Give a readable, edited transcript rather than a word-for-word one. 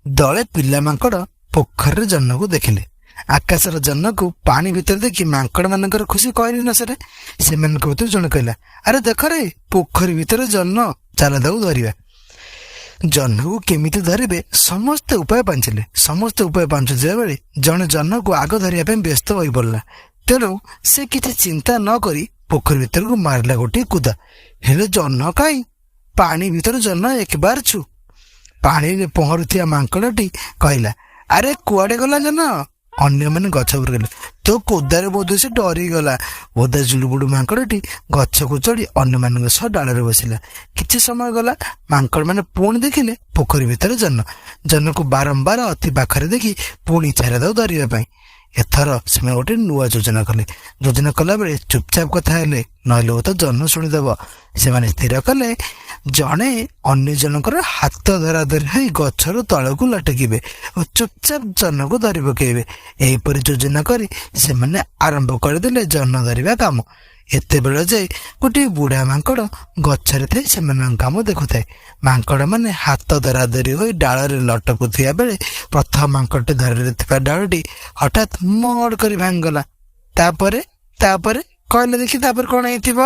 ଦଳେ ପିଲା ମାଙ୍କଡ ପୋଖରୀରେ ଜହ୍ନକୁ ଦେଖିଲେ। ଆକାଶର ଜହ୍ନକୁ ପାଣି ଭିତରେ ଦେଖି ମାଙ୍କଡ ମାନଙ୍କର ଖୁସି କହିଲେ ନ ସରେ। ସେମାନଙ୍କ ଭିତରୁ ଜଣେ କହିଲା, ଆରେ ଦେଖରେ, ପୋଖରୀ ଭିତରେ ଜହ୍ନ, ଚାଲ ତାକୁ ଧରିବା। ଜହ୍ନକୁ କେମିତି ଧରିବେ ସମସ୍ତେ ଉପାୟ ପାଞ୍ଚିଲେ। ସମସ୍ତେ ଉପାୟ ପାଞ୍ଚୁଥିବା ବେଳେ ଜଣେ ଜହ୍ନକୁ ଆଗ ଧରିବା ପାଇଁ ବ୍ୟସ୍ତ ହୋଇପଡ଼ିଲା। ତେଣୁ ସେ କିଛି ଚିନ୍ତା ନ କରି ପୋଖରୀ ଭିତରକୁ ମାରିଲା ଗୋଟିଏ କୁଦା। ହେଲେ ଜହ୍ନ କାହିଁ? ପାଣି ଭିତରେ ଜହ୍ନ ଏକବାର ଛୁ। ପାଣିରେ ପହଁରୁଥିବା ମାଙ୍କଡଟି କହିଲା, ଆରେ କୁଆଡେ ଗଲା ଜହ୍ନ? ଅନ୍ୟମାନେ ଗଛ ଉପରେ ଗଲେ, ତୋ କୋଦାରେ ବୋଧ ସେ ଡରିଗଲା। ବୋଧା ଜୁଳୁବୁଡୁ ମାଙ୍କଡଟି ଗଛକୁ ଚଢି ଅନ୍ୟମାନଙ୍କ ସହ ଡାଳରେ ବସିଲା। କିଛି ସମୟ ଗଲା, ମାଙ୍କଡ ମାନେ ପୁଣି ଦେଖିଲେ ପୋଖରୀ ଭିତରେ ଜହ୍ନ। ଜହ୍ନକୁ ବାରମ୍ବାର ଅତି ପାଖରେ ଦେଖି ପୁଣି ଇଚ୍ଛା ତାକୁ ଧରିବା ପାଇଁ। ଏଥର ସେମାନେ ଗୋଟେ ନୂଆ ଯୋଜନା କଲେ। ଯୋଜନା କଲା ବେଳେ ଚୁପଚାପ କଥା ହେଲେ, ନହେଲେ ଓ ତ ଜହ୍ନ ଶୁଣିଦେବ। ସେମାନେ ସ୍ଥିର କଲେ ଜଣେ ଅନ୍ୟ ଜଣଙ୍କର ହାତ ଧରାଧରି ହୋଇ ଗଛରୁ ତଳକୁ ଲଟକିବେ ଓ ଚୁପଚାପ ଜହ୍ନକୁ ଧରି ପକେଇବେ। ଏହିପରି ଯୋଜନା କରି ସେମାନେ ଆରମ୍ଭ କରିଦେଲେ ଜହ୍ନ ଧରିବା କାମ। ଏତେବେଳେ ଯେ ଗୋଟିଏ ବୁଢା ମାଙ୍କଡ ଗଛରେ ଥାଇ ସେମାନଙ୍କ କାମ ଦେଖୁଥାଏ। ମାଙ୍କଡ ମାନେ ହାତ ଧରାଧରି ହୋଇ ଡାଳରେ ଲଟକୁଥିବା ବେଳେ ପ୍ରଥମ ମାଙ୍କଡଟି ଧରିଥିବା ଡାଳଟି ହଠାତ୍ ମଡ କରି ଭାଙ୍ଗିଗଲା। ତାପରେ କହିଲେ ଦେଖି, ତାପରେ କଣ ହେଇଥିବ?